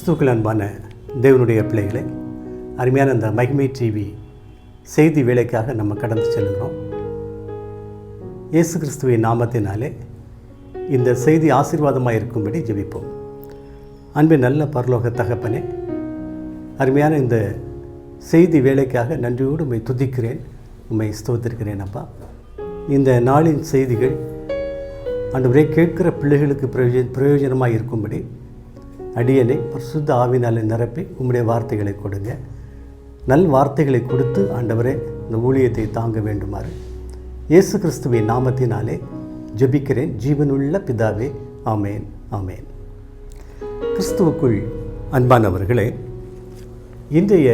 கிறிஸ்துவுக்குள் அன்பான தேவனுடைய பிள்ளைகளை, அருமையான இந்த மகிமை டிவி செய்தி வேலைக்காக நம்ம கடந்து செல்கிறோம். இயேசு கிறிஸ்துவின் நாமத்தினாலே இந்த செய்தி ஆசீர்வாதமாக இருக்கும்படி ஜெபிப்போம். அன்பின் நல்ல பரலோக தகப்பனே, அருமையான இந்த செய்தி வேலைக்காக நன்றியோடு உம்மை துதிக்கிறேன், உம்மை ஸ்தோத்திருக்கிறேன். அப்பா, இந்த நாளின் செய்திகள் ஆண்டவரே கேட்கிற பிள்ளைகளுக்கு பிரயோஜனமாக இருக்கும்படி அடியனை பரிசுத்த ஆவினாலே நிரப்பி உம்முடைய வார்த்தைகளை கொடுங்க. நல் வார்த்தைகளை கொடுத்து ஆண்டவரே இந்த ஊழியத்தை தாங்க வேண்டுமாறு இயேசு கிறிஸ்துவின் நாமத்தினாலே ஜெபிக்கிறேன், ஜீவனுள்ள பிதாவே. ஆமேன், ஆமேன். கிறிஸ்துவுக்குள் அன்பானவர்களே, இன்றைய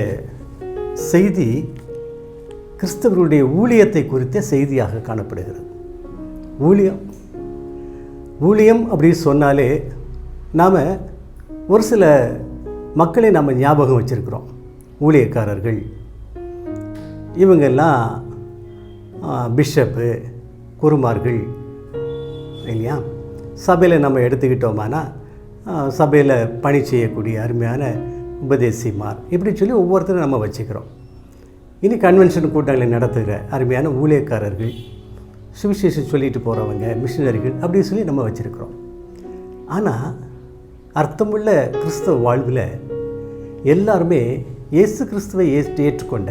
செய்தி கிறிஸ்தவர்களுடைய ஊழியத்தை குறித்த செய்தியாக காணப்படுகிறது. ஊழியம் அப்படின்னு சொன்னாலே நாம் ஒரு சில மக்களை நம்ம ஞாபகம் வச்சுருக்கிறோம். ஊழியக்காரர்கள் இவங்கெல்லாம் பிஷப்பு, குருமார்கள் இல்லையா? சபையில் நம்ம எடுத்துக்கிட்டோமானா சபையில் பணி செய்யக்கூடிய அருமையான உபதேசிமார், இப்படி சொல்லி ஒவ்வொருத்தரும் நம்ம வச்சுக்கிறோம். இனி கன்வென்ஷன் கூட்டங்களை நடத்துகிற அருமையான ஊழியக்காரர்கள், சுவிசேஷம் சொல்லிட்டு போகிறவங்க, மிஷினரிகள் அப்படின்னு சொல்லி நம்ம வச்சுருக்கிறோம். ஆனால் அர்த்தமுள்ள கிறிஸ்தவ வாழ்வில் எல்லாருமே இயேசு கிறிஸ்துவை ஏற்றுக்கொண்ட,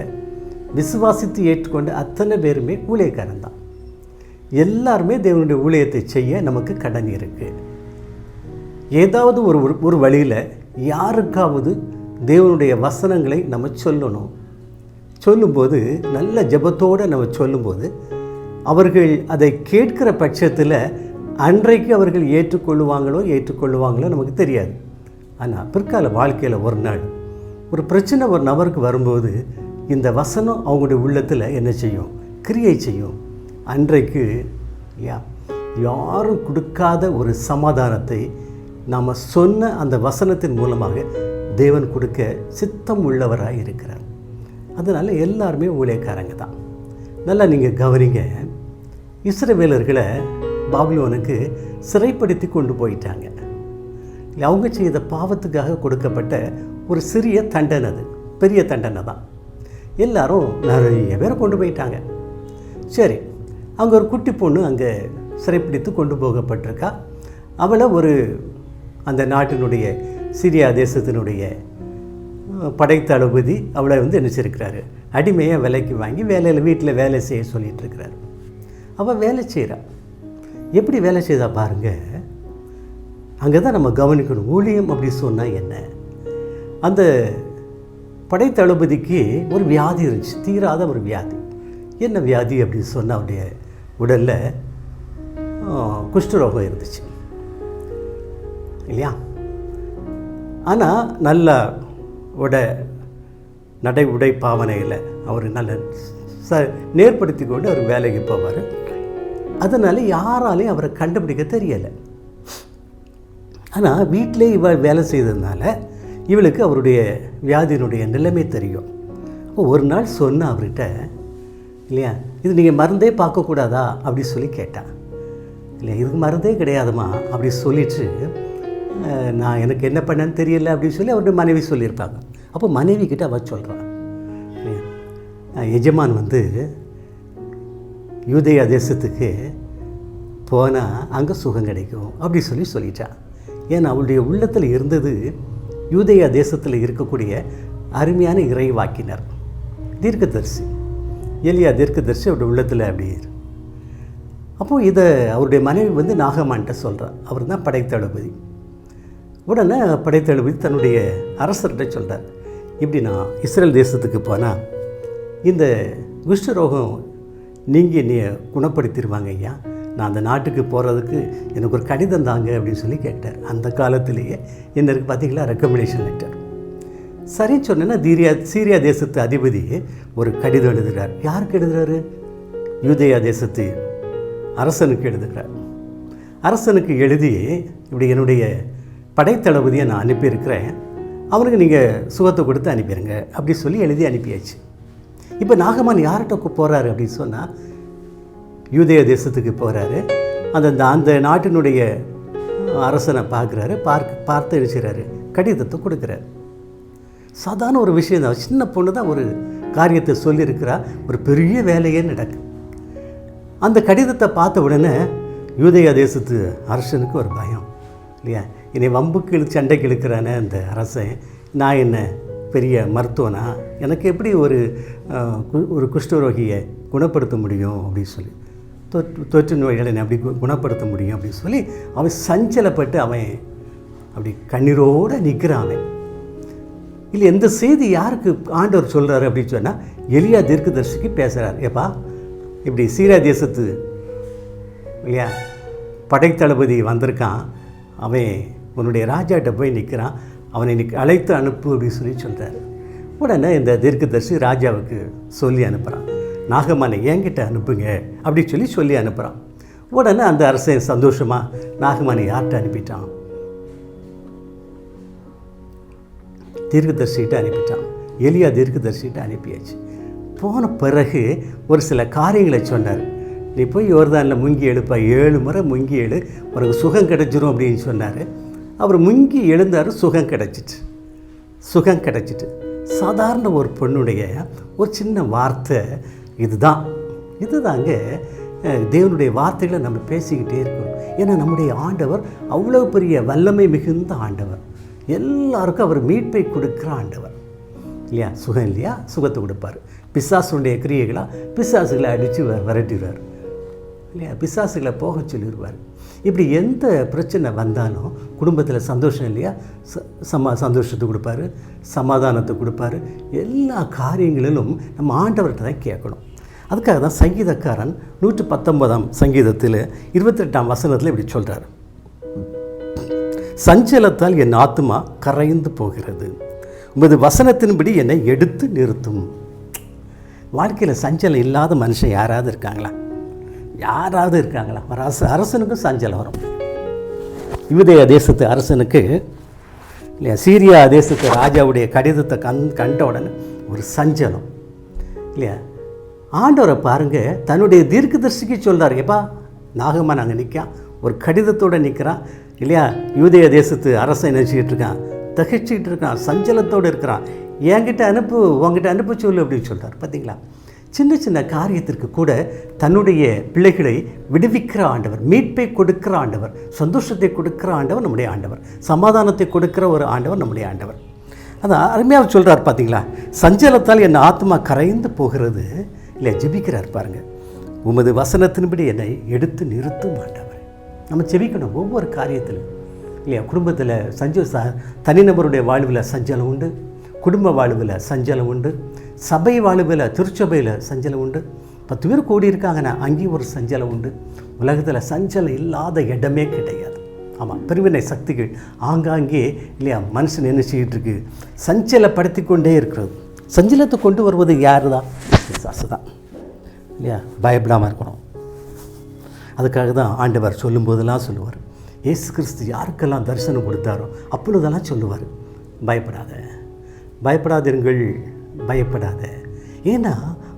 விசுவாசித்து ஏற்றுக்கொண்ட அத்தனை பேருமே ஊழியக்காரன் தான். எல்லாருமே தேவனுடைய ஊழியத்தை செய்ய நமக்கு கடன் இருக்குது. ஏதாவது ஒரு வழியில் யாருக்காவது தேவனுடைய வசனங்களை நம்ம சொல்லணும். சொல்லும்போது நல்ல ஜெபத்தோடு நம்ம சொல்லும்போது அவர்கள் அதை கேட்கிற பட்சத்தில் அன்றைக்கு அவர்கள் ஏற்றுக்கொள்ளுவாங்களோ நமக்கு தெரியாது. ஆனால் பிற்கால வாழ்க்கையில் ஒரு நாள் ஒரு பிரச்சனை ஒரு நபருக்கு வரும்போது இந்த வசனம் அவங்களுடைய உள்ளத்தில் என்ன செய்யும்? கிரியை செய்யும். அன்றைக்கு யாரும் கொடுக்காத ஒரு சமாதானத்தை நாம் சொன்ன அந்த வசனத்தின் மூலமாக தேவன் கொடுக்க சித்தம் உள்ளவராக இருக்கிறார். அதனால் எல்லாருமே ஊழியக்காரங்க தான். நல்லா நீங்கள் கவனிங்க. இஸ்ரவேலர்களை பாபிலோனுக்கு சிறைப்படுத்தி கொண்டு போயிட்டாங்க. அவங்க செய்த பாவத்துக்காக கொடுக்கப்பட்ட ஒரு சிறிய தண்டனை, அது பெரிய தண்டனை தான். எல்லாரும் நிறைய பேரை கொண்டு போயிட்டாங்க. சரி, அங்கே ஒரு குட்டி பொண்ணு அங்கே சிறைப்பிடித்து கொண்டு போகப்பட்டிருக்கா. அவளை அந்த நாட்டினுடைய சிரியா தேசத்தினுடைய படைத்தளபதி அவளை நினைச்சிருக்கிறாரு. அடிமையாக விலைக்கு வாங்கி வீட்டில் வேலை செய்ய சொல்லிகிட்டு இருக்கிறாரு. அவள் வேலை செய்கிறாள். எப்படி வேலை செய்தா பாருங்கள். அங்கே தான் நம்ம கவனிக்கணும். ஊழியம் அப்படி சொன்னால் என்ன? அந்த படைத்தளபதிக்கு ஒரு வியாதி இருந்துச்சு, தீராத ஒரு வியாதி. என்ன வியாதி அப்படின்னு சொன்னால் அவருடைய உடலில் குஷ்டரோகம் இருந்துச்சு இல்லையா? ஆனால் நல்ல உடை பாவனையில் அவர் நல்ல நேர்படுத்தி கொண்டு அவர் வேலைக்கு போவார். அதனால் யாராலையும் அவரை கண்டுபிடிக்க தெரியலை. ஆனால் வீட்டிலே இவள் வேலை செய்ததுனால இவளுக்கு அவருடைய வியாதியினுடைய நிலைமை தெரியும். ஒரு நாள் சொன்ன அவர்கிட்ட, இல்லையா, இது நீங்கள் மருந்தே பார்க்கக்கூடாதா அப்படி சொல்லி கேட்டான். இல்லையா, இதுக்கு மருந்தே கிடையாதுமா அப்படி சொல்லிட்டு, நான் எனக்கு என்ன பண்ணேன்னு தெரியல அப்படின்னு சொல்லி அவருடைய மனைவி சொல்லியிருப்பாங்க. அப்போ மனைவி கிட்ட அவள் சொல்கிறான், எஜமான் யூதேயா தேசத்துக்கு போனால் அங்கே சுகம் கிடைக்கும் அப்படி சொல்லிட்டான். ஏன்னா அவளுடைய உள்ளத்தில் இருந்தது யூதேயா தேசத்தில் இருக்கக்கூடிய அருமையான இறைவாக்கினர், தீர்க்கதரிசி எலியா தீர்க்கதரிசி அவருடைய உள்ளத்தில் அப்படி. அப்போது இதை அவருடைய மனைவி நாகமான்கிட்ட சொல்கிறார். அவர் தான் படைத்தளபதி. உடனே படைத்தளபதி தன்னுடைய அரசர்கிட்ட சொல்கிறார், இப்படி நான் இஸ்ரேல் தேசத்துக்கு போனால் இந்த குஷ்டரோகம் நீங்கள் குணப்படுத்திடுவாங்க ஐயா, நான் அந்த நாட்டுக்கு போகிறதுக்கு எனக்கு ஒரு கடிதம் தாங்க அப்படின்னு சொல்லி கேட்டார். அந்த காலத்திலேயே என்ன இருக்குது பார்த்தீங்களா, ரெக்கமெண்டேஷன் லெட்டர். சரி சொன்னேன்னா சீரியா தேசத்து அதிபதி ஒரு கடிதம் எழுதுகிறார். யாருக்கு எழுதுகிறாரு? யூதேயா தேசத்து அரசனுக்கு எழுதுகிறார். அரசனுக்கு எழுதி, இப்படி என்னுடைய படைத்தளபதியை நான் அனுப்பியிருக்கிறேன், அவனுக்கு நீங்கள் சுகத்தை கொடுத்து அனுப்பிடுங்க அப்படி சொல்லி எழுதி அனுப்பியாச்சு. இப்போ நாகமான் யார்கிட்ட போகிறாரு அப்படின்னு சொன்னால் யூதேய தேசத்துக்கு போகிறாரு. அந்த நாட்டினுடைய அரசனை பார்க்குறாரு. பார்த்து எழுச்சுறாரு, கடிதத்தை கொடுக்குறார். சாதாரண ஒரு விஷயம் தான், சின்ன பொண்ணு தான் ஒரு காரியத்தை சொல்லியிருக்கிறா, ஒரு பெரிய வேலையே நடக்கும். அந்த கடிதத்தை பார்த்த உடனே யூதேயா தேசத்து அரசனுக்கு ஒரு பயம் இல்லையா, என்னை வம்புக்கு சண்டைக்கு இழுக்கிறானே அந்த அரசன், நான் என்ன பெரிய மருத்துவனா, எனக்கு எப்படி ஒரு குஷ்டரோகியை குணப்படுத்த முடியும் அப்படின்னு சொல்லி, தொற்று நோய்களை அப்படி குணப்படுத்த முடியும் அப்படின்னு சொல்லி அவன் சஞ்சலப்பட்டு அவன் அப்படி கண்ணீரோடு நிற்கிறான். அவன் இல்லை, எந்த செய்தி யாருக்கு ஆண்டவர் சொல்கிறாரு அப்படின்னு சொன்னால் எலியா தீர்க்கதரிசிக்கு பேசுகிறார். ஏப்பா இப்படி சீரியா தேசத்து இல்லையா படைத்தளபதி வந்திருக்கான், அவன் உன்னுடைய ராஜாட்ட போய் நிற்கிறான், அவனை அழைத்து அனுப்பு அப்படின்னு சொல்லி சொல்கிறார். உடனே இந்த தீர்க்கதரிசி ராஜாவுக்கு சொல்லி அனுப்புகிறான், நாகமானை என்கிட்ட அனுப்புங்க அப்படின்னு சொல்லி அனுப்புகிறான். உடனே அந்த அரசன் சந்தோஷமாக நாகமானை யார்கிட்ட அனுப்பிட்டான், தீர்க்கதரிசிகிட்ட அனுப்பிட்டான். எலியா தீர்க்கதரிசிகிட்ட அனுப்பியாச்சு. போன பிறகு ஒரு சில காரியங்களை சொன்னார். நீ போய் யோர்தானில் முங்கி எழுப்பா, 7 முறை முங்கி எழு, உனக்கு சுகம் கிடைச்சிரும் அப்படின்னு சொன்னார். அவர் முங்கி எழுந்தார், சுகம் கிடச்சிட்டு. சாதாரண ஒரு பொண்ணுடைய ஒரு சின்ன வார்த்தை இதுதாங்க தேவனுடைய வார்த்தைகளை நம்ம பேசிக்கிட்டே இருக்கணும். ஏன்னா நம்முடைய ஆண்டவர் அவ்வளோ பெரிய வல்லமை மிகுந்த ஆண்டவர், எல்லாருக்கும் அவர் மீட்பை கொடுக்குற ஆண்டவர் இல்லையா. சுகம் இல்லையா, சுகத்தை கொடுப்பார். பிசாசுடைய கிரியைகளாக பிசாசுகளை அடித்து விரட்டிடுவார் இல்லையா, பிசாசுகளை போக சொல்லிடுவார். இப்படி எந்த பிரச்சனை வந்தாலும் குடும்பத்தில் சந்தோஷம் இல்லையா, சந்தோஷத்தை கொடுப்பாரு, சமாதானத்தை கொடுப்பாரு. எல்லா காரியங்களிலும் நம்ம ஆண்டவர்கிட்ட தான் கேட்கணும். அதுக்காக தான் சங்கீதக்காரன் 119ஆம் சங்கீதத்தில் 28ஆம் வசனத்தில் இப்படி சொல்கிறார், சஞ்சலத்தால் என் ஆத்துமா கரைந்து போகிறது, உமது வசனத்தின்படி என்னை எடுத்து நிறுத்தும். வாழ்க்கையில் சஞ்சலம் இல்லாத மனுஷன் யாராவது இருக்காங்களா? அரசனுக்கும் சஞ்சலம் வரும். யூதேயா தேசத்து அரசனுக்கு இல்லையா, சீரியா தேசத்து ராஜாவுடைய கடிதத்தை கண்ட உடனே ஒரு சஞ்சலம் இல்லையா. ஆண்டவரை பாருங்கள், தன்னுடைய தீர்க்கதரிசிக்கு சொல்கிறார், எப்பா நாகமான் அங்கே நிற்கான், ஒரு கடிதத்தோடு நிற்கிறான் இல்லையா. யூதேயா தேசத்து அரசன் நினச்சிக்கிட்டு இருக்கான், தகிச்சிக்கிட்டு இருக்கான், சஞ்சலத்தோடு இருக்கிறான், உங்ககிட்ட அனுப்ப சொல்லு அப்படின்னு சொல்கிறார். பார்த்தீங்களா, சின்ன சின்ன காரியத்திற்கு கூட தன்னுடைய பிள்ளைகளை விடுவிக்கிற ஆண்டவர், மீட்பை கொடுக்கிற ஆண்டவர், சந்தோஷத்தை கொடுக்கிற ஆண்டவர் நம்முடைய ஆண்டவர், சமாதானத்தை கொடுக்கிற ஒரு ஆண்டவர் நம்முடைய ஆண்டவர். அதான் அருமையாக சொல்கிறார். பார்த்தீங்களா, சஞ்சலத்தால் என் ஆத்மா கரைந்து போகிறது இல்லை, ஜெபிக்கிறார் பாருங்கள், உமது வசனத்தின்படி என்னை எடுத்து நிறுத்தும் ஆண்டவர். நம்ம ஜெபிக்கணும் ஒவ்வொரு காரியத்திலும் இல்லையா. குடும்பத்தில் தனிநபருடைய வாழ்வில் சஞ்சலம் உண்டு, குடும்ப வாழ்வில் சஞ்சலம் உண்டு, சபை வாழ்வில் திருச்சபையில் சஞ்சலம் உண்டு. 10 பேர் கூடி இருக்காங்கன்னா அங்கேயும் ஒரு சஞ்சலம் உண்டு. உலகத்தில் சஞ்சலம் இல்லாத இடமே கிடையாது. ஆமாம், பிரிவினை சக்திகள் ஆங்காங்கே இல்லையா மனுஷன் என்ன செய்யிட்டு இருக்கு, சஞ்சலப்படுத்தி கொண்டே இருக்கிறது. சஞ்சலத்தை கொண்டு வருவது யார் தான்? பிசாசு தான் இல்லையா. பயப்படாமல் இருக்கணும். அதுக்காக தான் ஆண்டவர் சொல்லும்போதெல்லாம் சொல்லுவார், இயேசு கிறிஸ்து யாருக்கெல்லாம் தரிசனம் கொடுத்தாரோ அப்பொழுதெல்லாம் சொல்லுவார், பயப்படாதீர்கள், பயப்படாத. ஏன்னா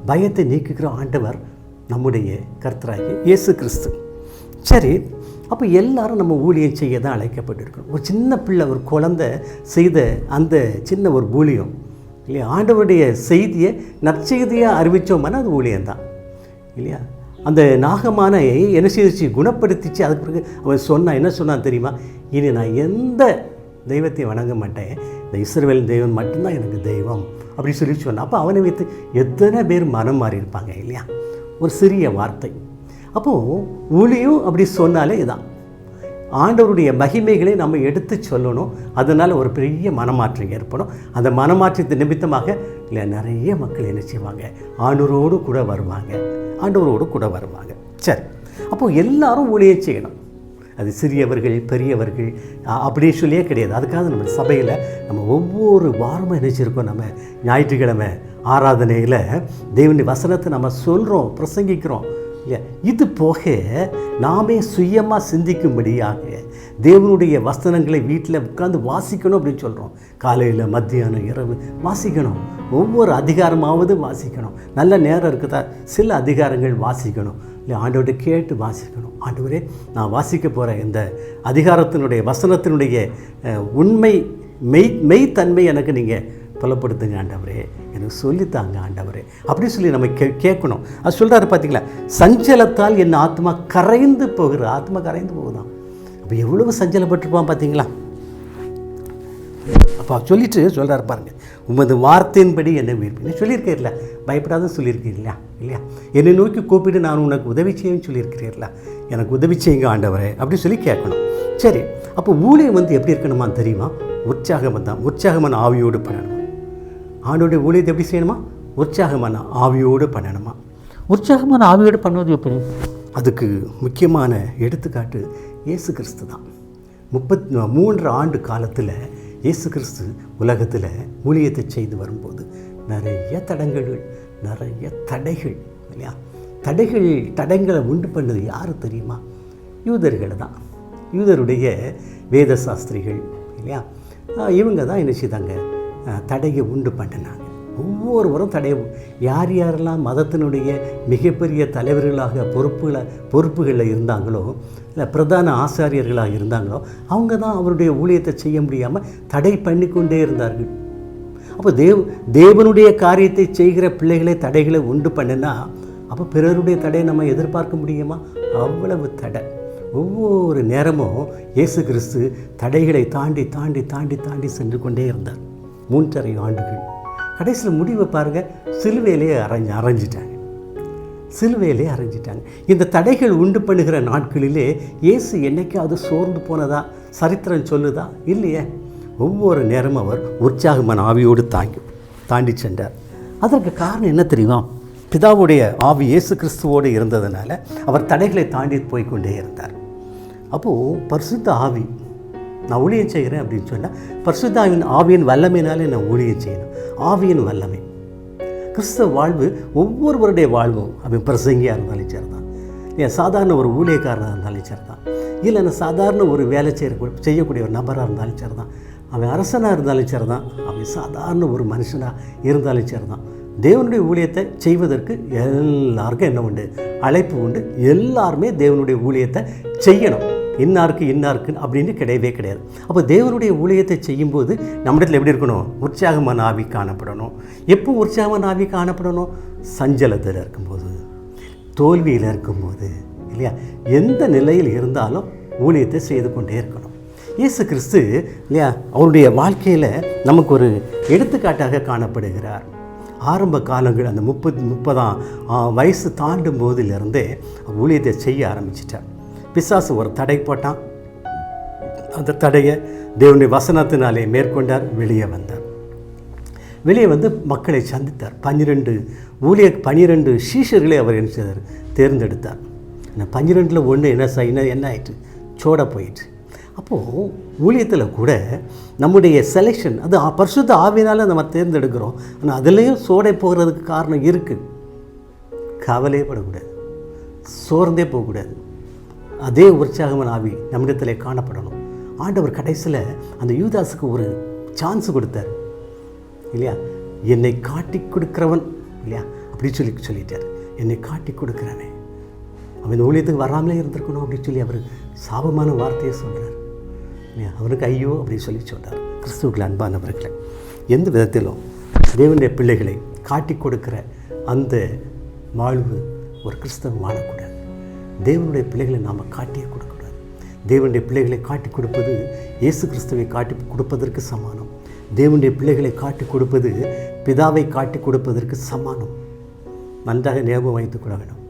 பயத்தை நீக்குகிற ஆண்டவர் நம்முடைய கர்த்தராகிய இயேசு கிறிஸ்து. சரி, அப்போ எல்லாரும் நம்ம ஊழியம் செய்ய தான் அழைக்கப்பட்டிருக்கணும். ஒரு சின்ன பிள்ளை, ஒரு குழந்தை செய்த அந்த சின்ன ஒரு ஊழியம் இல்லையா, ஆண்டவருடைய செய்தியை நற்செய்தியாக அறிவித்தோம்னா அது ஊழியம்தான் இல்லையா. அந்த நாகமானை என்ன செய்திச்சு, குணப்படுத்திச்சு. அதுக்கு பிறகு அவன் என்ன சொன்னான் தெரியுமா, இனி நான் எந்த தெய்வத்தையும் வணங்க மாட்டேன், இந்த இஸ்ரவேல் தெய்வம் மட்டும்தான் எனக்கு தெய்வம் அப்படி சொல்லி சொன்னான். அப்போ அவனை வைத்து எத்தனை பேர் மனம் மாறி இருப்பாங்க இல்லையா. ஒரு சிறிய வார்த்தை. அப்போது ஊழியம் அப்படி சொன்னாலே இதான், ஆண்டவருடைய மகிமைகளை நம்ம எடுத்து சொல்லணும். அதனால் ஒரு பெரிய மனமாற்றம் ஏற்படும். அந்த மனமாற்றத்தின் நிமித்தமாக இல்லை நிறைய மக்கள் என்ன செய்வாங்க, ஆண்டவரோடு கூட வருவாங்க. சரி, அப்போது எல்லாரும் ஊழியம் செய்யணும். அது சிறியவர்கள் பெரியவர்கள் அப்படியே சொல்லியே கிடையாது. அதுக்காக நம்ம சபையில் நம்ம ஒவ்வொரு வாரமும் நினைச்சிருக்கோம், நம்ம ஞாயிற்றுக்கிழமை ஆராதனையில் தேவனுடைய வசனத்தை நம்ம சொல்கிறோம், பிரசங்கிக்கிறோம் இல்லையா. இது போக நாமே சுயமாக சிந்திக்கும்படியாக தேவனுடைய வசனங்களை வீட்டில் உட்காந்து வாசிக்கணும் அப்படின்னு சொல்கிறோம். காலையில் மத்தியானம் இரவு வாசிக்கணும். ஒவ்வொரு அதிகாரமாவது வாசிக்கணும். நல்ல நேரம் இருக்குதா, சில அதிகாரங்கள் வாசிக்கணும் இல்லை, ஆண்டவர்கிட்ட கேட்டு வாசிக்கணும். ஆண்டவரே, நான் வாசிக்க போகிற இந்த அதிகாரத்தினுடைய வசனத்தினுடைய உண்மை மெய்த்தன்மை எனக்கு நீங்கள் புலப்படுத்துங்க ஆண்டவரே, எனக்கு சொல்லித்தாங்க ஆண்டவரே அப்படின்னு சொல்லி நம்ம கேட்கணும். அது சொல்கிறாரு பார்த்தீங்களா, சஞ்சலத்தால் என் ஆத்மா கரைந்து போகுது. ஆத்மா கரைந்து போகுதான். அப்போ எவ்வளவு சஞ்சலப்பட்டிருப்பான் பார்த்தீங்களா. அப்போ சொல்லிட்டு சொல்கிறார் பாருங்கள், உமது வார்த்தையின்படி என்னை உயிர்ப்பின்னு சொல்லியிருக்கீர்களா, பயப்படாதுன்னு சொல்லியிருக்கீங்களா இல்லையா, என்னை நோக்கி கூப்பிட்டு நான் உனக்கு உதவி செய்யன்னு சொல்லியிருக்கிறீர்களா, எனக்கு உதவி செய்யுங்க ஆண்டவரே அப்படின்னு சொல்லி கேட்கணும். சரி, அப்போ ஊழியம் எப்படி இருக்கணுமா தெரியுமா? உற்சாகமாக தான், உற்சாகமான ஆவியோடு பண்ணணுமா. ஆண்டோடைய ஊழியத்தை எப்படி செய்யணுமா? உற்சாகமான ஆவியோடு பண்ணணுமா. உற்சாகமான ஆவியோடு பண்ணுவது எப்படி? அதுக்கு முக்கியமான எடுத்துக்காட்டு இயேசு கிறிஸ்து தான். 33 ஆண்டு காலத்தில் இயேசு கிறிஸ்து உலகத்தில் ஊழியத்தை செய்து வரும்போது நிறைய தடைகள் இல்லையா. தடைகளை உண்டு பண்ணது யார் தெரியுமா? யூதர்கள் தான். யூதருடைய வேத சாஸ்திரிகள் இல்லையா, இவங்க தான் என்ன செய்தாங்க, தடையை உண்டு பண்ணினாங்க. ஒவ்வொருவரும் யார் யாரெல்லாம் மதத்தினுடைய மிகப்பெரிய தலைவர்களாக பொறுப்புகளில் இருந்தாங்களோ, இல்லை பிரதான ஆசாரியர்களாக இருந்தாங்களோ, அவங்க தான் அவருடைய ஊழியத்தை செய்ய முடியாமல் தடை பண்ணி கொண்டே இருந்தார்கள். அப்போ தேவனுடைய காரியத்தை செய்கிற பிள்ளைகளை தடைகளை உண்டு பண்ணினா, அப்போ பிறருடைய தடையை நம்ம எதிர்பார்க்க முடியுமா? அவ்வளவு தடை. ஒவ்வொரு நேரமும் இயேசு கிறிஸ்து தடைகளை தாண்டி தாண்டி தாண்டி தாண்டி சென்று கொண்டே இருந்தார். 3.5 ஆண்டுகள். கடைசியில் முடிவை பாருங்கள், சிலுவையிலே அரைஞ்சிட்டாங்க. இந்த தடைகள் உண்டு பண்ணுகிற நாட்களிலே இயேசு என்னைக்காவது சோர்ந்து போனதா சரித்திரம் சொல்லுதா? இல்லையே. ஒவ்வொரு நேரமும் அவர் உற்சாகமான ஆவியோடு தாண்டி சென்றார். அதற்கு காரணம் என்ன தெரியுமா? பிதாவுடைய ஆவி இயேசு கிறிஸ்துவோடு இருந்ததுனால அவர் தடைகளை தாண்டி போய்கொண்டே இருந்தார். அப்போது பரிசுத்த ஆவி, நான் ஊழியம் செய்கிறேன் அப்படின்னு சொன்னால் பரிசுத்த ஆவியின் வல்லமையினாலே நான் ஊழியம் செய்யணும். ஆவியின் வல்லமை. கிறிஸ்தவ வாழ்வு ஒவ்வொருவருடைய வாழ்வும், அவன் பிரசங்கியாக இருந்தாலும் சரிதான், ஏன் சாதாரண ஒரு ஊழியக்காரனாக இருந்தாலும் சரிதான், இல்லைன்னா சாதாரண ஒரு வேலை செய்யக்கூடிய ஒரு நபராக இருந்தாலும் சரிதான், அவன் அரசனாக இருந்தாலும் சரிதான், அவன் சாதாரண ஒரு மனுஷனாக இருந்தாலும் சரிதான், தேவனுடைய ஊழியத்தை செய்வதற்கு எல்லாருக்கும் என்ன உண்டு? அழைப்பு உண்டு. எல்லாருமே தேவனுடைய ஊழியத்தை செய்யணும். இன்னாருக்கு அப்படின்னு கிடையவே கிடையாது. அப்போ தேவனுடைய ஊழியத்தை செய்யும்போது நம்மிடத்தில் எப்படி இருக்கணும்? உற்சாகமான ஆவி காணப்படணும். எப்போ உற்சாகமான ஆவி காணப்படணும்? சஞ்சலத்தில் இருக்கும்போது, தோல்வியில் இருக்கும்போது இல்லையா, எந்த நிலையில் இருந்தாலும் ஊழியத்தை செய்து கொண்டே இருக்கணும். இயேசு கிறிஸ்து இல்லையா, அவருடைய வாழ்க்கையில் நமக்கு ஒரு எடுத்துக்காட்டாக காணப்படுகிறார். ஆரம்ப காலங்கள் அந்த 30 வயசு தாண்டும் போதிலிருந்தே ஊழியத்தை செய்ய ஆரம்பிச்சிட்டார். பிசாசு ஒரு தடை போட்டான். அந்த தடையை தேவனுடைய வசனத்தினாலே மேற்கொண்டார். வெளியே வந்து மக்களை சந்தித்தார். 12 சீஷர்களை அவர் என்ன செய்தார்? தேர்ந்தெடுத்தார். 12ல் ஒன்று என்ன ஆயிட்டு? சோட போயிட்டு. அப்போது ஊழியத்தில் கூட நம்முடைய செலெக்ஷன் அது பரிசுத்த ஆவியினால் நம்ம தேர்ந்தெடுக்கிறோம். ஆனால் அதுலேயும் சோடை போகிறதுக்கு காரணம் இருக்குது. கவலையே படக்கூடாது, சோர்ந்தே போகக்கூடாது. அதே உற்சாகமான ஆவி நம்மிடத்தில் காணப்படணும். ஆண்டவர் கடைசியில் அந்த யூதாஸுக்கு ஒரு சான்ஸ் கொடுத்தார் இல்லையா, என்னை காட்டி கொடுக்குறவன் இல்லையா, அப்படி சொல்லிட்டார். என்னை காட்டி கொடுக்குறவன் அவன் ஊழியத்துக்கு வராமலே இருந்திருக்கணும் அப்படின்னு சொல்லி அவர் சாபமான வார்த்தையை சொல்கிறார் இல்லையா. அவனுக்கு ஐயோ அப்படின்னு சொல்லி சொல்கிறார். கிறிஸ்துவுக்குள் அன்பானவர்களை, எந்த விதத்திலும் தேவனுடைய பிள்ளைகளை காட்டி கொடுக்குற அந்த வாழ்வு ஒரு கிறிஸ்தவம் வாழக்கூடாது. தேவனுடைய பிள்ளைகளை நாம் காட்டியே கொடுக்கக்கூடாது. தேவனுடைய பிள்ளைகளை காட்டி கொடுப்பது இயேசு கிறிஸ்துவை காட்டி கொடுப்பதற்கு சமானம். தேவனுடைய பிள்ளைகளை காட்டி கொடுப்பது பிதாவை காட்டி கொடுப்பதற்கு சமானம். நன்றாக ஞாபகம் வைத்துக் கொள்ள வேணும்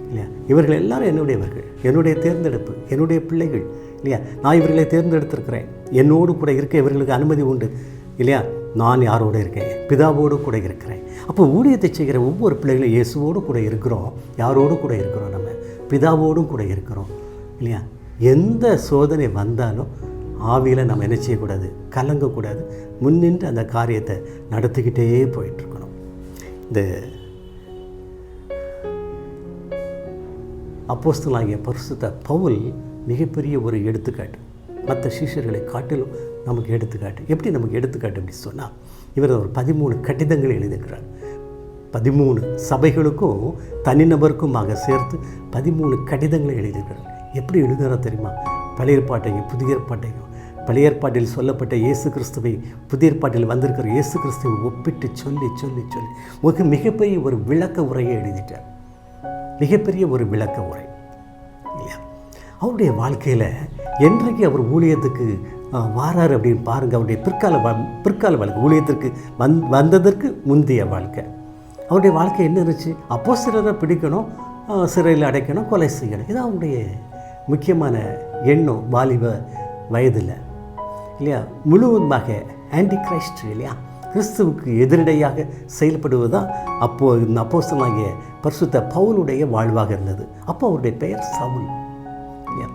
இல்லையா. இவர்கள் எல்லாரும் என்னுடையவர்கள், என்னுடைய தேர்ந்தெடுப்பு, என்னுடைய பிள்ளைகள் இல்லையா. நான் இவர்களை தேர்ந்தெடுத்திருக்கிறேன். என்னோடு கூட இருக்க இவர்களுக்கு அனுமதி உண்டு இல்லையா. நான் யாரோடு இருக்கேன்? பிதாவோடு கூட இருக்கிறேன். அப்போ ஊழியத்தை செய்கிற ஒவ்வொரு பிள்ளைகளும் இயேசுவோடு கூட இருக்கிறோம். யாரோடு கூட இருக்கிறோம்? நம்ம பிதாவோடும் கூட இருக்கிறோம் இல்லையா. எந்த சோதனை வந்தாலும் ஆவியில் நம்ம என்ன செய்யக்கூடாது? கலங்கக்கூடாது. முன்னின்று அந்த காரியத்தை நடத்திக்கிட்டே போயிட்டுருக்கணும். இந்த அப்போஸ்தலனாகிய பரிசுத்த பவுல் மிகப்பெரிய ஒரு எடுத்துக்காட்டு. மற்ற சீஷர்களை காட்டிலும் நமக்கு எடுத்துக்காட்டு. எப்படி நமக்கு எடுத்துக்காட்டு அப்படி சொன்னால், இவர் ஒரு 13 கடிதங்களை எழுதியிருக்கிறார். 13 சபைகளுக்கும் தனிநபருக்குமாக சேர்த்து 13 கடிதங்களை எழுதியிருக்கிறார். எப்படி எழுதுகிறா தெரியுமா? பழைய ஏற்பாட்டையும் புதிய ஏற்பாட்டையும் பழைய ஏற்பாட்டில் சொல்லப்பட்ட இயேசு கிறிஸ்துவை புதிய ஏற்பாட்டில் வந்திருக்கிற இயேசு கிறிஸ்துவை ஒப்பிட்டு சொல்லி சொல்லி சொல்லி ஒரு மிகப்பெரிய ஒரு விளக்க உரையை எழுதிட்டார். மிகப்பெரிய ஒரு விளக்க உரை இல்லையா? அவருடைய வாழ்க்கையில் என்றைக்கு அவர் ஊழியத்துக்கு வாரார் அப்படின்னு பாருங்கள். அவருடைய பிற்கால வாழ்க்கை, ஊழியத்திற்கு வந்ததற்கு முந்தைய வாழ்க்கை, அவருடைய வாழ்க்கை என்ன இருந்துச்சு? அப்போஸ்தலரை பிடிக்கணும், சிறையில் அடைக்கணும், கொலை செய்யணும். இது அவருடைய முக்கியமான எண்ணம் வாலிப வயதில் இல்லையா? முழுவதுமாக ஆன்டி கிரைஸ்ட் இல்லையா? கிறிஸ்துவுக்கு எதிரடையாக செயல்படுவது தான் அப்போஸ்தலனாகிய பரிசுத்த பவுலுடைய வாழ்வாக இருந்தது. அப்போ அவருடைய பெயர் சவுல் இல்லையா?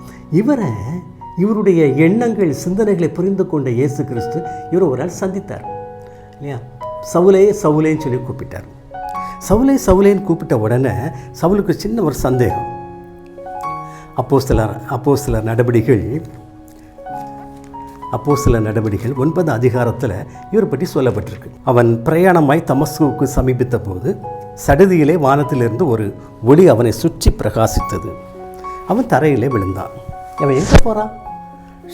இவருடைய எண்ணங்கள் சிந்தனைகளை புரிந்து கொண்ட இயேசு கிறிஸ்து இவர் ஒரு நாள் சந்தித்தார் இல்லையா? சவுலே சவுலேன்னு சொல்லி கூப்பிட்டார். சவுலே சவுலேன்னு கூப்பிட்ட உடனே சவுலுக்கு சின்ன ஒரு சந்தேகம். அப்போஸ்தலர் நடவடிக்கைகள் 9 அதிகாரத்தில் இவரை பற்றி சொல்லப்பட்டிருக்கு. அவன் பிரயாணமாய் தமஸ்குவுக்கு சமீபித்த போது சடுதியிலே வானத்திலிருந்து ஒரு ஒளி அவனை சுற்றி பிரகாசித்தது. அவன் தரையிலே விழுந்தான். அவன் எங்கே போகிறான்?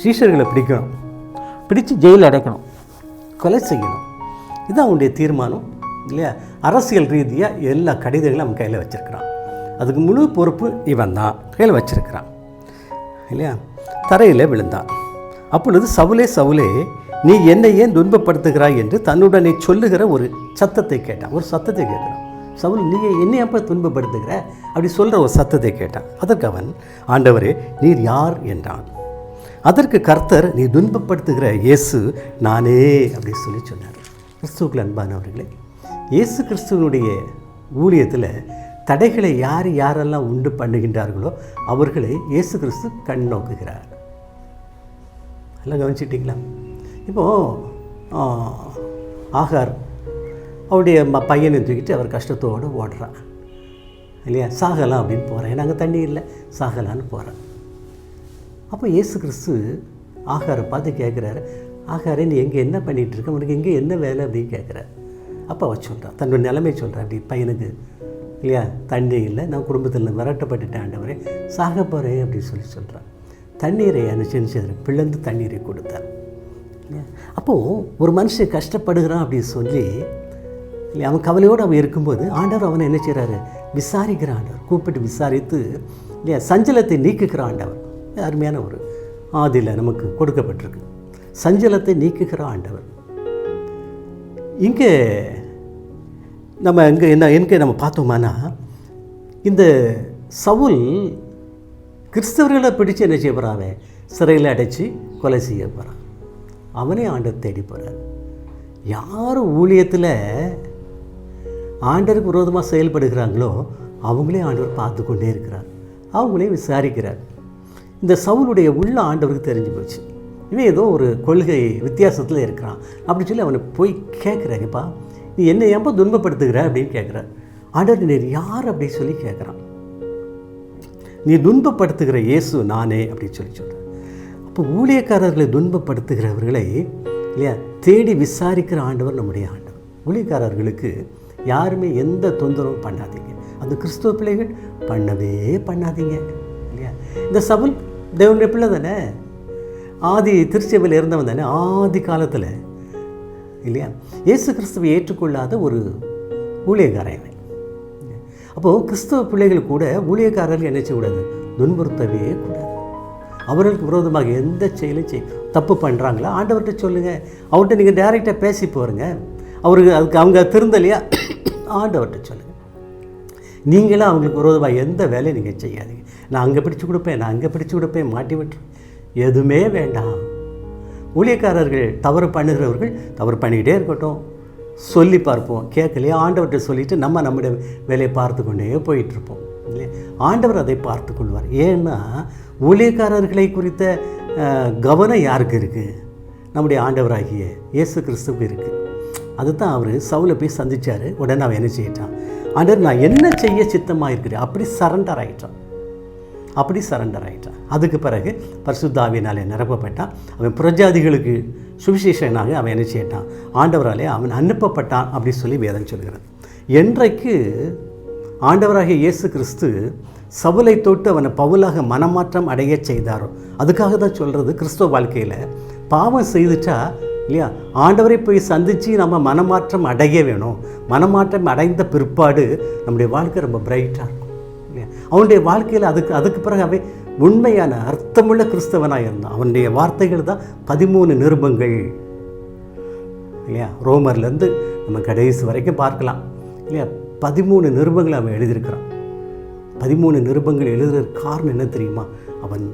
சீஷர்களை பிடிக்கணும், பிடிச்சு ஜெயிலில் அடைக்கணும், கொலை செய்யணும். இதுதான் அவனுடைய தீர்மானம் இல்லையா? அரசியல் ரீதியாக எல்லா கடிதங்களும் அவன் கையில் வச்சுருக்கிறான். அதுக்கு முழு பொறுப்பு இவன் தான் கையில் வச்சிருக்கிறான் இல்லையா? தரையில் விழுந்தான். அப்பொழுது சவுலே சவுலே, நீ என்னை ஏன் துன்பப்படுத்துகிறாய் என்று தன்னுடனே சொல்லுகிற ஒரு சத்தத்தை கேட்டான். ஒரு சத்தத்தை கேட்குறான். சவுல், நீ என்னை அப்போ துன்பப்படுத்துகிற அப்படி சொல்கிற ஒரு சத்தத்தை கேட்டான். அதற்கு அவன், ஆண்டவரே நீர் யார் என்றான். அதற்கு கர்த்தர், நீ துன்பப்படுத்துகிற இயேசு நானே அப்படி சொல்லி சொன்னார். கிறிஸ்துவுக்குள் அன்பானவர்களே, இயேசு கிறிஸ்துவனுடைய ஊழியத்தில் தடைகளை யாரெல்லாம் உண்டு பண்ணுகின்றார்களோ அவர்களை இயேசு கிறிஸ்து கண் நோக்குகிறார். எல்லாம் கவனிச்சிட்டிங்களா? இப்போது ஆகார் அவருடைய பையனை தூக்கிட்டு அவர் கஷ்டத்தோடு ஓடுறான் இல்லையா? சாகலாம் அப்படின்னு போகிறேன், ஏன்னா அங்கே தண்ணி இல்லை, சாகலான்னு போகிறேன். அப்போ இயேசு கிறிஸ்து ஆகாரை பார்த்து கேட்குறாரு, ஆகாரே நீ எங்கே என்ன பண்ணிகிட்டு இருக்க, உனக்கு எங்கே என்ன வேலை அப்படின்னு கேட்குறாரு. அப்போ அவர் சொல்கிறான், தன்னோட நிலைமை சொல்கிறேன். அப்படி பையனுக்கு இல்லையா தண்ணி இல்லை, நான் குடும்பத்தில் விரட்டப்பட்டுட்டேன், ஆண்டவரே சாக போகிறேன் அப்படின்னு சொல்கிறான். தண்ணீரை அனுசரிச்சு பிளந்து தண்ணீரை கொடுத்தார். அப்போது ஒரு மனுஷன் கஷ்டப்படுகிறான் அப்படின்னு சொல்லி இல்லையா, அவன் கவலையோடு அவன் இருக்கும்போது ஆண்டவர் அவனை என்ன செய்கிறாரு? விசாரிக்கிற ஆண்டவர், கூப்பிட்டு விசாரித்து இல்லையா சஞ்சலத்தை நீக்குகிற ஆண்டவர். அருமையான ஒரு ஆதியில் நமக்கு கொடுக்கப்பட்டிருக்கு, சஞ்சலத்தை நீக்குகிற ஆண்டவர். இங்கே நம்ம எங்கே நம்ம பார்த்தோம்னா, இந்த சவுல் கிறிஸ்தவர்களை பிடிச்சு என்ன செய்ய போகிறான்? சிறையில் அடைச்சி கொலை செய்ய போகிறான். அவனே ஆண்டவர் தேடி போகிறார். யார் ஊழியத்தில் ஆண்டவருக்கு விரோதமாக செயல்படுகிறாங்களோ அவங்களே ஆண்டவர் பார்த்து கொண்டே இருக்கிறார், அவங்களே விசாரிக்கிறார். இந்த சவுலுடைய உள்ள ஆண்டவருக்கு தெரிஞ்சு போச்சு, இவன் ஏதோ ஒரு கொள்கை வித்தியாசத்தில் இருக்கிறான் அப்படின்னு சொல்லி அவனை போய் கேட்குறாங்கப்பா, நீ என்னை ஏன்பா துன்பப்படுத்துகிற அப்படின்னு கேட்குறார். ஆண்டவர் நீர் யார் அப்படின்னு சொல்லி கேட்குறான். நீ துன்பப்படுத்துகிற இயேசு நானே அப்படின்னு சொல்லி சொல்கிறேன். அப்போ ஊழியக்காரர்களை துன்பப்படுத்துகிறவர்களை இல்லையா தேடி விசாரிக்கிற ஆண்டவர் நம்முடைய ஆண்டவர். ஊழியக்காரர்களுக்கு யாருமே எந்த தொந்தரவும் பண்ணாதீங்க, அந்த கிறிஸ்துவ பிள்ளைகள் பண்ணவே பண்ணாதீங்க இல்லையா? இந்த சவுல் தேவனுடைய பிள்ளை தானே, ஆதி திருச்சபையில் இருந்தவன் தானே, ஆதி காலத்தில் இல்லையா? இயேசு கிறிஸ்துவை ஏற்றுக்கொள்ளாத ஒரு ஊழியக்காரன். அப்போது கிறிஸ்தவ பிள்ளைகள் கூட ஊழியக்காரர்கள் என்ன செய்யக்கூடாது? துன்புறுத்தவே கூடாது. அவர்களுக்கு விரோதமாக எந்த செயலும் தப்பு பண்ணுறாங்களா ஆண்டவர்கிட்ட சொல்லுங்கள், அவர்கிட்ட நீங்கள் டைரெக்டாக பேசி போகிறங்க. அதுக்கு அவங்க திருந்தலையா ஆண்டவர்கிட்ட சொல்லுங்கள். நீங்களும் அவங்களுக்கு விரோதமாக எந்த வேலையும் நீங்கள் செய்யாதீங்க. நான் அங்கே பிடிச்சி கொடுப்பேன், மாட்டி விட்டுருவேன், எதுவுமே வேண்டாம். ஊழியக்காரர்கள் தவறு பண்ணுகிறவர்கள் தவறு பண்ணிக்கிட்டே இருக்கட்டும், சொல்லி பார்ப்போம். கேட்கலையே ஆண்டவர்கிட்ட சொல்லிவிட்டு நம்முடைய வேலையை பார்த்து கொண்டே போயிட்டுருப்போம் இல்லையா? ஆண்டவர் அதை பார்த்து கொள்வார். ஏன்னா ஊழியக்காரர்களை குறித்த கவனம் யாருக்கு இருக்குது? நம்முடைய ஆண்டவராகிய இயேசு கிறிஸ்துவுக்கு இருக்குது. அதுதான் அவர் சவுலை போய் சந்தித்தார். உடனே அவன் என்ன செய்யிட்டான்? ஆண்டவர் நான் என்ன செய்ய சித்தமாக இருக்கிறேன் அப்படி சரண்டர் ஆகிட்டான். அதுக்கு பிறகு பரிசுத்த ஆவியினாலே நிரப்பப்பட்டான். அவன் புறஜாதிகளுக்கு சுவிசேஷனாக அவன் என்ன செய்யிட்டான்? ஆண்டவராலே அவன் அனுப்பப்பட்டான் அப்படி சொல்லி வேதம் சொல்கிறது. என்றைக்கு ஆண்டவராகிய இயேசு கிறிஸ்து சவுலை தொட்டு அவனை பவுலாக மனமாற்றம் அடைய செய்தாரோ அதுக்காக தான் சொல்கிறது, கிறிஸ்துவ வாழ்க்கையில் பாவம் செய்துட்டா இல்லையா, ஆண்டவரை போய் சந்தித்து நம்ம மனமாற்றம் அடைய வேணும். மனமாற்றம் அடைந்த பிற்பாடு நம்முடைய வாழ்க்கை ரொம்ப பிரைட்டாக இருக்கும் இல்லையா. அவனுடைய வாழ்க்கையில் அதுக்கு பிறகு அவன் உண்மையான அர்த்தமுள்ள கிறிஸ்தவனாக இருந்தான். அவனுடைய வார்த்தைகள் தான் 13 நிருபங்கள் இல்லையா. ரோமர்லேருந்து நம்ம கடைசி வரைக்கும் பார்க்கலாம் இல்லையா. 13 நிருபங்கள் அவன் எழுதியிருக்கிறான். 13 நிருபங்கள் எழுதுகிற காரணம் என்ன தெரியுமா? அவன்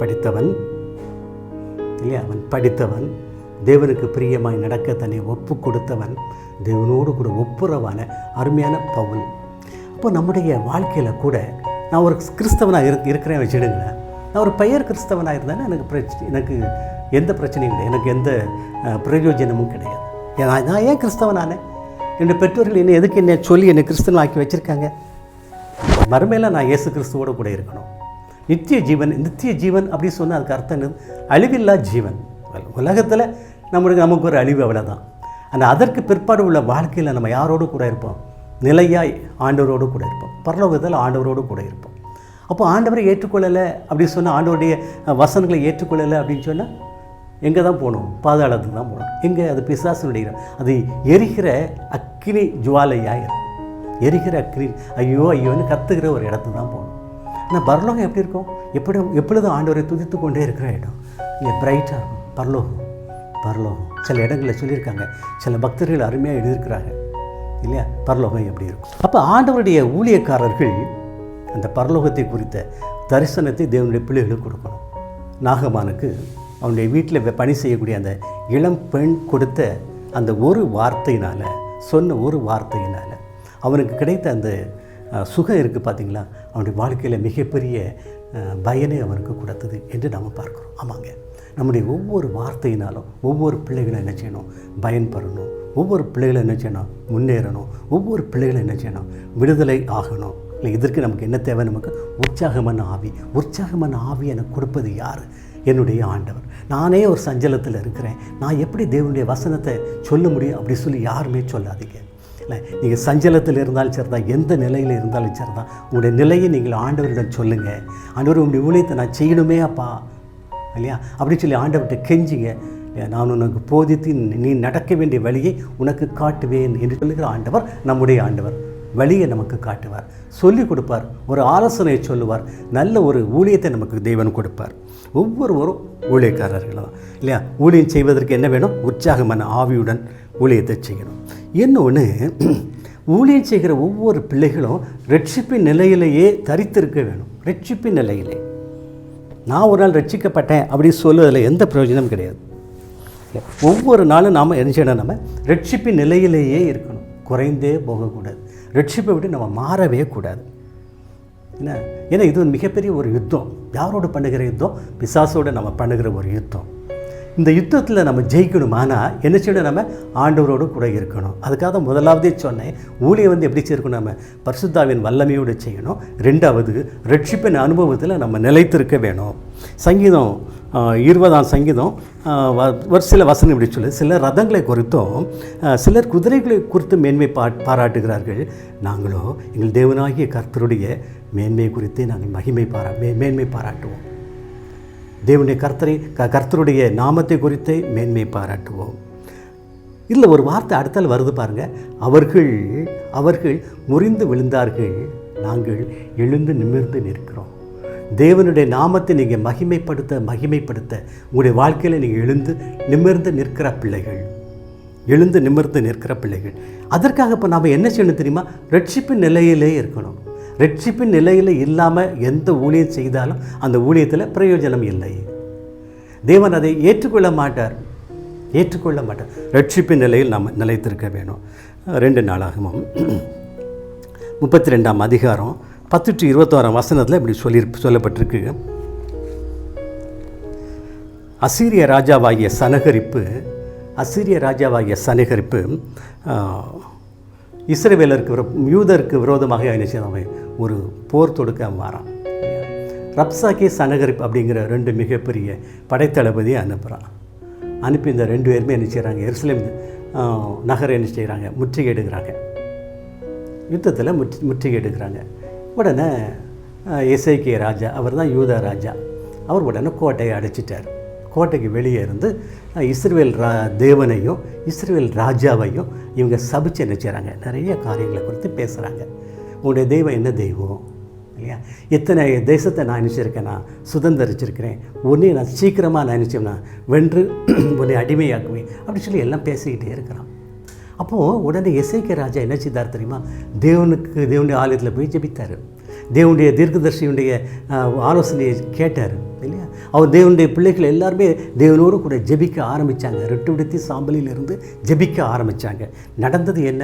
படித்தவன் இல்லையா. அவன் படித்தவன், தேவனுக்கு பிரியமாய் நடக்க தன்னை ஒப்பு கொடுத்தவன், தேவனோடு கூட ஒப்புரவான அருமையான பவுல். அப்போ நம்முடைய வாழ்க்கையில் கூட நான் ஒரு கிறிஸ்தவனாக இருக்கிறேன் வச்சுடுங்களேன். நான் ஒரு பெயர் கிறிஸ்தவனாக இருந்தேன்னா எனக்கு எந்த பிரச்சனையும் கிடையாது, எனக்கு எந்த பிரயோஜனமும் கிடையாது. நான் ஏன் கிறிஸ்தவனானே? என்னுடைய பெற்றோர்கள் என்னை சொல்லி என்னை கிறிஸ்தவன் ஆக்கி வச்சுருக்காங்க. மறுமையில் நான் இயேசு கிறிஸ்துவோடு கூட இருக்கணும். நித்திய ஜீவன் அப்படி சொன்னால் அதுக்கு அர்த்தம் என்னது? அழிவில்லா ஜீவன். உலகத்தில் நமக்கு ஒரு அழிவு, அவ்வளோதான். ஆனால் அதற்கு பிற்பாடு உள்ள வாழ்க்கையில் நம்ம யாரோடு கூட இருப்போம்? நிலையாய் ஆண்டவரோடு கூட இருப்போம். பரலோகத்தில் ஆண்டவரோடு கூட இருப்போம். அப்போ ஆண்டவரை ஏற்றுக்கொள்ளலை அப்படின்னு சொன்னால், ஆண்டவருடைய வசனங்களை ஏற்றுக்கொள்ளலை அப்படின்னு சொன்னால் எங்கே தான் போகணும்? பாதாளத்துக்கு தான் போகணும். எங்கே? அது பிசாசனுடைய, அது எரிகிற அக்கினி ஜுவாலையாக இருக்கும். எரிகிற அக்கினி ஐயோன்னு கத்துக்கிற ஒரு இடத்துக்கு தான் போகணும். ஆனால் பரலோகம் எப்படி இருக்கும்? எப்பொழுதும் ஆண்டவரை துதித்து கொண்டே இருக்கிற இடம். இங்கே பிரைட்டாக இருக்கும். பரலோகம் சில இடங்களில் சொல்லியிருக்காங்க. சில பக்தர்கள் அருமையாக எழுதியிருக்கிறாங்க இல்லையா, பரலோகம் எப்படி இருக்கும். அப்போ ஆண்டவருடைய ஊழியக்காரர்கள் அந்த பரலோகத்தை குறித்த தரிசனத்தை தேவனுடைய பிள்ளைகளுக்கு கொடுக்கணும். நாகமானுக்கு அவனுடைய வீட்டில் பணி செய்யக்கூடிய அந்த இளம் பெண் கொடுத்த அந்த ஒரு வார்த்தையினால், சொன்ன ஒரு வார்த்தையினால் அவனுக்கு கிடைத்த அந்த சுகம் இருக்குது பார்த்தீங்களா, அவனுடைய வாழ்க்கையில் மிகப்பெரிய பயனை அவனுக்கு கொடுத்தது என்று நாம் பார்க்குறோம். ஆமாங்க, நம்முடைய ஒவ்வொரு வார்த்தையினாலும் ஒவ்வொரு பிள்ளைகளும் என்ன செய்யணும்? பயன்பெறணும். ஒவ்வொரு பிள்ளைகளும் என்ன செய்யணும்? முன்னேறணும். ஒவ்வொரு பிள்ளைகளும் என்ன செய்யணும்? விடுதலை ஆகணும். இல்லை, இதற்கு நமக்கு என்ன தேவை? நமக்கு உற்சாகமான ஆவி. உற்சாகமான ஆவி எனக்கு கொடுப்பது யார்? என்னுடைய ஆண்டவர். நானே ஒரு சஞ்சலத்தில் இருக்கிறேன், நான் எப்படி தேவனுடைய வசனத்தை சொல்ல முடியும் அப்படி சொல்லி யாருமே சொல்லாதீங்க. இல்லை, நீங்கள் சஞ்சலத்தில் இருந்தாலும் சரி தான், எந்த நிலையில் இருந்தாலும் சரி தான், உங்களுடைய நிலையை நீங்கள் ஆண்டவரிடம் சொல்லுங்கள். ஆண்டவர், உங்களுடைய ஊழியத்தை நான் செய்யணுமே அப்பா இல்லையா அப்படின்னு சொல்லி ஆண்டவர்கிட்ட கெஞ்சிங்க. நான் உனக்கு போதித்து நீ நடக்க வேண்டிய வழியை உனக்கு காட்டுவேன் என்று சொல்லுகிற ஆண்டவர் நம்முடைய ஆண்டவர். வழியை நமக்கு காட்டுவார், சொல்லிக் கொடுப்பார், ஒரு ஆலோசனையை சொல்லுவார், நல்ல ஒரு ஊழியத்தை நமக்கு தேவன் கொடுப்பார். ஒவ்வொருவரும் ஊழியக்காரர்கள் தான் இல்லையா. ஊழியம் செய்வதற்கு என்ன வேணும்? உற்சாகமான ஆவியுடன் ஊழியத்தை செய்யணும். இன்னொன்று, ஊழியம் செய்கிற ஒவ்வொரு பிள்ளைகளும் ரட்சிப்பின் நிலையிலேயே தரித்திருக்க வேணும். ரட்சிப்பின் நிலையிலே நான் ஒரு நாள் ரட்சிக்கப்பட்டேன் அப்படி சொல்லுவதில் எந்த பிரயோஜனமும் கிடையாது. ஒவ்வொரு நாளும் நாம் என்ன செய்யணும்? நம்ம ரட்சிப்பின் நிலையிலேயே இருக்கணும், குறைந்தே போகக்கூடாது. ரட்சிப்பை விட்டு நம்ம மாறவே கூடாது. ஏன்னா இது ஒரு மிகப்பெரிய ஒரு யுத்தம். யாரோடு பண்ணுகிற யுத்தம்? பிசாசோடு நம்ம பண்ணுகிற ஒரு யுத்தம். இந்த யுத்தத்தில் நம்ம ஜெயிக்கணுமானா என்ன செய்யணும்? நம்ம ஆண்டவரோடு கூட இருக்கணும். அதுக்காக தான் முதலாவதே சொன்னேன், ஊழியம் எப்படி செய்யணும்? நம்ம பரிசுத்தாவின் வல்லமையோடு செய்யணும். ரெண்டாவது, ரட்சிப்பின் அனுபவத்தில் நம்ம நிலைத்திருக்க வேணும். சங்கீதம் 20ஆம் சங்கீதம் ஒரு சில வசனம் இப்படி சொல்லு. சிலர் ரதங்களை குறித்தும் சிலர் குதிரைகளை குறித்து மேன்மை பாராட்டுகிறார்கள். நாங்களோ எங்கள் தேவனாகிய கர்த்தருடைய மேன்மை குறித்தே நாங்கள் மேன்மை பாராட்டுவோம். தேவனுடைய கர்த்தருடைய நாமத்தை குறித்தே மேன்மை பாராட்டுவோம். இதில் ஒரு வார்த்தை அடுத்தால் வருது பாருங்கள். அவர்கள் முறிந்து விழுந்தார்கள், நாங்கள் எழுந்து நிமிர்ந்து நிற்கிறோம். தேவனுடைய நாமத்தை நீங்கள் மகிமைப்படுத்த உங்களுடைய வாழ்க்கையில் நீங்கள் எழுந்து நிமிர்ந்து நிற்கிற பிள்ளைகள். அதற்காக இப்போ நாம் என்ன செய்யணும் தெரியுமா? ரட்சிப்பின் நிலையிலே இருக்கணும். ரட்சிப்பின் நிலையில் இல்லாமல் எந்த ஊழியம் செய்தாலும் அந்த ஊழியத்தில் பிரயோஜனம் இல்லை. தேவன் அதை ஏற்றுக்கொள்ள மாட்டார். ரட்சிப்பின் நிலையில் நாம் நிலைத்திருக்க வேணும். 2 நாளாகமும் 32ஆம் அதிகாரம் 10-21 வசனத்தில் இப்படி சொல்லப்பட்டிருக்கு. அசீரிய ராஜாவாகிய சனகரிப்பு யூதருக்கு விரோதமாக என்ன செய்வான்? ஒரு போர் தொடுக்க வாரான். ரப்சாக்கே சனகரிப் அப்படிங்கிற 2 மிகப்பெரிய படைத்தளபதியை அனுப்பி இந்த 2 பேருமே என்ன செய்கிறாங்க? எருசலேம் நகரை என்ன செய்கிறாங்க? முற்றுகையிடுகிறாங்க. யுத்தத்தில் முற்றுகையிடுகிறாங்க. உடனே எசேக்கியா ராஜா, அவர் தான் யூதா ராஜா, அவர் உடனே கோட்டையை அடைச்சிட்டார். கோட்டைக்கு வெளியே இருந்து இஸ்ரவேல் தேவனையும் இஸ்ரவேல் ராஜாவையும் இவங்க சபிச்சு என்ன செய்கிறாங்க, நிறைய காரியங்களை குறித்து பேசுகிறாங்க. உங்களுடைய தெய்வம் என்ன தெய்வம் இல்லையா, எத்தனை தேசத்தை நான் நினச்சிருக்கேன், நான் சுதந்திரிச்சிருக்கிறேன், உன்னை நான் சீக்கிரமாக நான் நினச்சேன், நான் வென்று உன்னை அடிமையாக்குவேன் அப்படி சொல்லி எல்லாம் பேசிக்கிட்டே இருக்கிறான். அப்போது உடனே எசேக்கியா ராஜா என்ன செய்தார் தெரியுமா, தேவனுடைய ஆலயத்தில் போய் ஜெபித்தார். தேவனுடைய தீர்க்கதரிசியுடைய ஆலோசனையை கேட்டார் இல்லையா. அவர் தேவனுடைய பிள்ளைகள் எல்லாருமே தேவனோடு கூட ஜெபிக்க ஆரம்பித்தாங்க. ரெட்டு விடுத்தி சாம்பலிலிருந்து ஜெபிக்க ஆரம்பித்தாங்க. நடந்தது என்ன,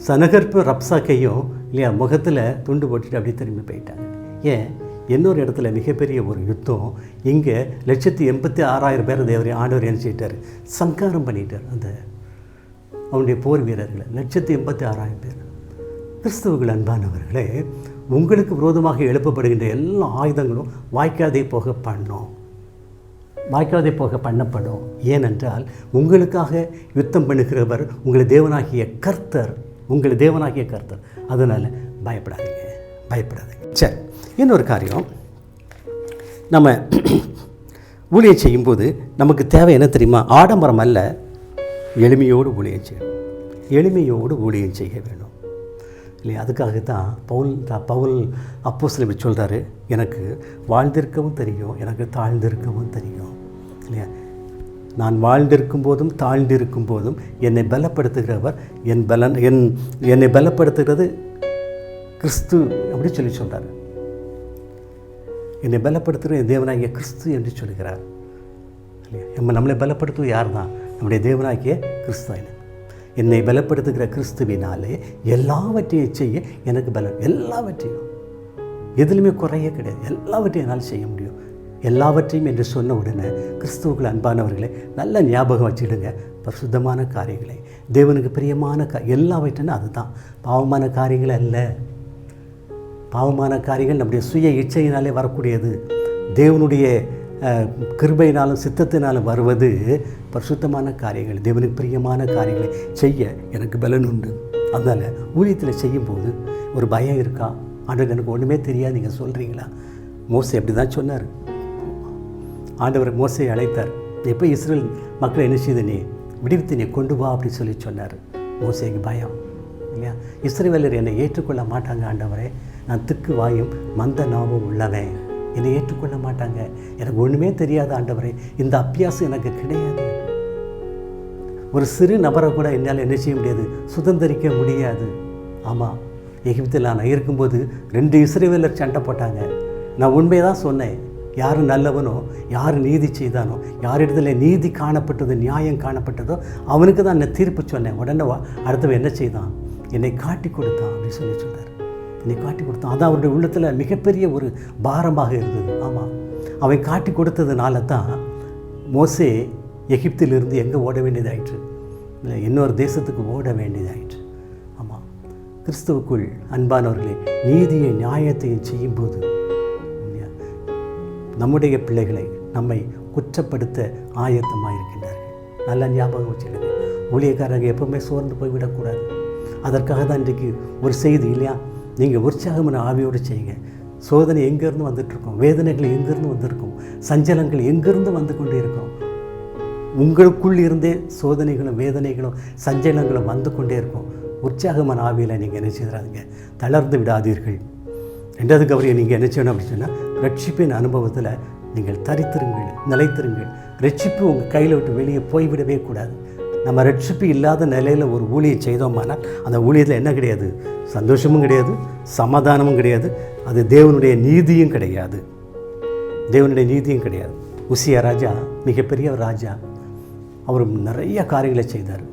சனகர்ப்பு ரப்சாக்கையும் இல்லையா முகத்தில் துண்டு போட்டுட்டு அப்படியே திரும்பி போயிட்டாங்க. ஏன், இன்னொரு இடத்துல மிகப்பெரிய ஒரு யுத்தம், இங்கே 186,000 பேர் தேவரை ஆண்டவர் என்ன செய்யிட்டார், சங்காரம் பண்ணிட்டார். அந்த அவனுடைய போர் வீரர்களை 186,000 பேர். கிறிஸ்தவர்கள் அன்பானவர்களே, உங்களுக்கு விரோதமாக எழுப்பப்படுகின்ற எல்லா ஆயுதங்களும் வாய்க்காதே போக பண்ணப்படும். ஏனென்றால் உங்களுக்காக யுத்தம் பண்ணுகிறவர் உங்கள் தேவனாகிய கர்த்தர். அதனால் பயப்படாதீங்க. சரி, இன்னொரு காரியம், நம்ம ஊழியம் செய்யும்போது நமக்கு தேவை என்ன தெரியுமா, ஆடம்பரம் அல்ல, எளிமையோடு ஊழியம் செய்ய வேணும் இல்லையா. அதுக்காகத்தான் பவுல் அப்போஸ்தலன் இப்படி சொல்கிறாரு, எனக்கு வாழ்ந்திருக்கவும் தெரியும், எனக்கு தாழ்ந்திருக்கவும் தெரியும் இல்லையா. நான் வாழ்ந்திருக்கும் போதும் தாழ்ந்திருக்கும் போதும் என்னை பலப்படுத்துகிறவர் என்னை பலப்படுத்துகிறது கிறிஸ்து அப்படி சொல்கிறார். என்னை பலப்படுத்துகிற என் தேவனாகிய கிறிஸ்து என்று சொல்கிறார் இல்லையா. நம்மளை பலப்படுத்துவது யார் தான், நம்முடைய தேவனாகிய கிறிஸ்து. என்னை பலப்படுத்துகிற கிறிஸ்துவினாலே எல்லாவற்றையும் செய்ய எனக்கு பலம், எல்லாவற்றையும், எதுலையுமே குறைய கிடையாது, எல்லாவற்றையும் என்னால் செய்ய முடியும். எல்லாவற்றையும் என்று சொன்ன உடனே கிறிஸ்துவுக்குள் அன்பானவர்களை நல்ல ஞாபகம் வச்சுடுங்க. பரிசுத்தமான காரியங்களை, தேவனுக்கு பிரியமான எல்லாவற்றுன்னு அதுதான். பாவமான காரியங்கள் அல்ல. பாவமான காரியங்கள் நம்முடைய சுய இச்சையினாலே வரக்கூடியது. தேவனுடைய கிருபையினாலும் சித்தத்தினாலும் வருவது பரிசுத்தமான காரியங்கள், தேவனுக்கு பிரியமான காரியங்களை செய்ய எனக்கு பலன் உண்டு. அதனால் ஊழியத்தில் செய்யும்போது ஒரு பயம் இருக்கா, ஆண்டவர் எனக்கு ஒன்றுமே தெரியாது நீங்கள் சொல்கிறீங்களா. மோசே அப்படி தான் சொன்னார். ஆண்டவர் மோசையை அழைத்தார். எப்போ இஸ்ரேல் மக்களை என்ன செய்து நீ விடுவித்து நீ கொண்டு வா அப்படி சொல்லி சொன்னார். மோசேக்கு பயம் இல்லையா. இஸ்ரவேலர் என்னை ஏற்றுக்கொள்ள மாட்டாங்க ஆண்டவரே, நான் திக்கு வாயும் மந்த நாவும் உள்ளவன், என்னை ஏற்றுக்கொள்ள மாட்டாங்க, எனக்கு ஒன்றுமே தெரியாது ஆண்டவரே, இந்த அபியாசம் எனக்கு கிடையாது. ஒரு சிறு நபரை கூட என்னால் என்ன செய்ய முடியாது, சுதந்திரிக்க முடியாது. ஆமாம், எகிப்தில் நான் இருக்கும்போது 2 இஸ்ரவேலர் சண்டை போட்டாங்க. நான் உண்மையை தான் சொன்னேன். யார் நல்லவனோ, யார் நீதி செய்தானோ, யாரிடத்துல நீதி காணப்பட்டதோ, நியாயம் காணப்பட்டதோ அவனுக்கு தான் நான் தீர்ப்பு சொன்னேன். உடனே அடுத்தவன் என்ன செய்தான், என்னை காட்டி கொடுத்தான் அப்படின்னு சொன்னார். என்னை காட்டி கொடுத்தான். அது அவருடைய உள்ளத்தில் மிகப்பெரிய ஒரு பாரமாக இருந்தது. ஆமாம், அவன் காட்டி கொடுத்ததுனால தான் மோசே எகிப்திலிருந்து எங்கே ஓட வேண்டியதாயிற்று, இன்னொரு தேசத்துக்கு ஓட வேண்டியதாயிற்று. ஆமாம், கிறிஸ்துவுக்குள் அன்பானவர்களே, நீதியை நியாயத்தையும் செய்யும்போது நம்முடைய பிள்ளைகளை நம்மை குற்றப்படுத்த ஆயத்தமாக இருக்கின்றார்கள். நல்ல ஞாபகம் வச்சுக்கோங்க. ஊழியக்காரங்க எப்பவுமே சோர்ந்து போய்விடக்கூடாது. அதற்காக தான் இன்றைக்கு ஒரு செய்தி இல்லையா, நீங்கள் உற்சாகமான ஆவியோடு செய்யுங்க. சோதனை எங்கேருந்து வந்துட்டுருக்கோம், வேதனைகள் எங்கேருந்து வந்திருக்கும், சஞ்சலங்கள் எங்கேருந்து வந்து கொண்டே இருக்கும். உங்களுக்குள் இருந்தே சோதனைகளும் வேதனைகளும் சஞ்சலங்களும் வந்து கொண்டே இருக்கும். உற்சாகமான ஆவியில் நீங்கள் என்ன செய்கிறாதீங்க, தளர்ந்து விடாதீர்கள். 2வது கவரியை நீங்கள் என்ன செய்யணும் அப்படின்னு சொன்னால், ரட்சிப்பின் அனுபவத்தில் நீங்கள் தரித்திருங்கள், நிலைத்திருங்கள். ரட்சிப்பு உங்கள் கையில் விட்டு வெளியே போய்விடவே கூடாது. நம்ம ரட்சிப்பு இல்லாத நிலையில் ஒரு ஊழியம் செய்தோமானால் அந்த ஊழியத்தில் என்ன கிடையாது, சந்தோஷமும் கிடையாது, சமாதானமும் கிடையாது, அது தேவனுடைய நீதியும் கிடையாது. உசியா ராஜா மிகப்பெரிய ராஜா. அவர் நிறைய காரியங்களை செய்தார்.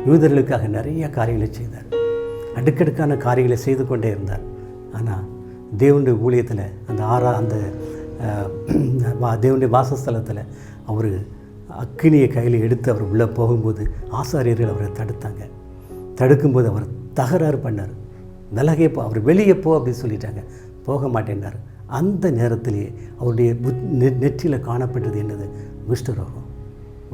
யூதர்களுக்காக நிறைய காரியங்களை செய்தார். அடுக்கடுக்கான காரியங்களை செய்து கொண்டே இருந்தார். ஆனால் தேவனுடைய ஊழியத்தில் அந்த தேவனுடைய வாசஸ்தலத்தில் அவர் அக்கினியை கையில் எடுத்து அவர் உள்ளே போகும்போது ஆசாரியர்கள் அவரை தடுக்கும்போது அவர் தகராறு பண்ணார். விலகே போ, அவர் வெளியே போ அப்படின்னு சொல்லிட்டாங்க. போக மாட்டேன்னார். அந்த நேரத்திலேயே அவருடைய நெற்றியில் காணப்பட்டது என்னது, குஷ்டரோகம்.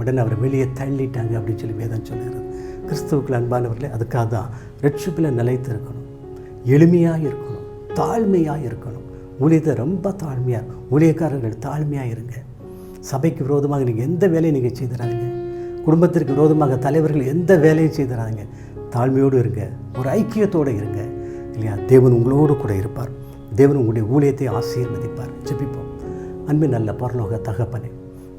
உடனே அவரை வெளியே தள்ளிட்டாங்க அப்படின்னு சொல்லி வேதம் சொல்லுகிறது. கிறிஸ்துவுக்குள் அன்பானவர்களே, அதுக்காக தான் ரட்சிப்பில் நிலைத்து இருக்கணும், எளிமையாக இருக்கணும், தாழ்மையாக இருக்கணும், ஊழியத்தை ரொம்ப தாழ்மையாக, ஊழியக்காரர்கள் தாழ்மையாக இருங்க. சபைக்கு விரோதமாக நீங்கள் எந்த வேலையும் நீங்கள் செய்திடாதீங்க. குடும்பத்திற்கு விரோதமாக தலைவர்கள் எந்த வேலையும் செய்திடாதீங்க. தாழ்மையோடு இருங்க, ஒரு ஐக்கியத்தோடு இருங்க இல்லையா? தேவன் உங்களோடு கூட இருப்பார். தேவன் உங்களுடைய ஊழியத்தை ஆசீர்வதிப்பார். ஜெபிப்போம். அன்பின் நல்ல பரலோக தகப்பனே,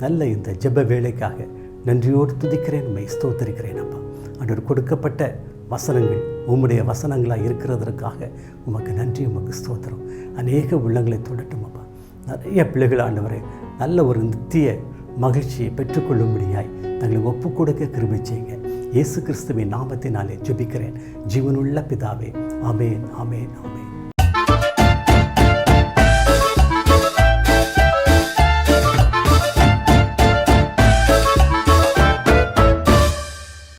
நல்ல இந்த ஜெப வேலைக்காக நன்றியோடு துதிக்கிறேன், உம்மை ஸ்தோத்திரிக்கிறேன் அப்பா. ஆண்டவர், கொடுக்கப்பட்ட வசனங்கள் உம்முடைய வசனங்களாக இருக்கிறதற்காக உமக்கு நன்றி, உமக்கு ஸ்தோத்திரம். அநேக உள்ளங்களை தொடட்டும் அப்பா. நிறைய பிள்ளைகள் ஆண்டவரே நல்ல ஒரு நித்திய மகிழ்ச்சியை பெற்றுக்கொள்ளும்படியாய் தங்களை ஒப்பு கொடுக்க கிருபை செய்யுங்க. இயேசு கிறிஸ்துவின் நாமத்தினாலே ஜெபிக்கிறேன் ஜீவனுள்ள பிதாவே. ஆமென், ஆமென், ஆமென்.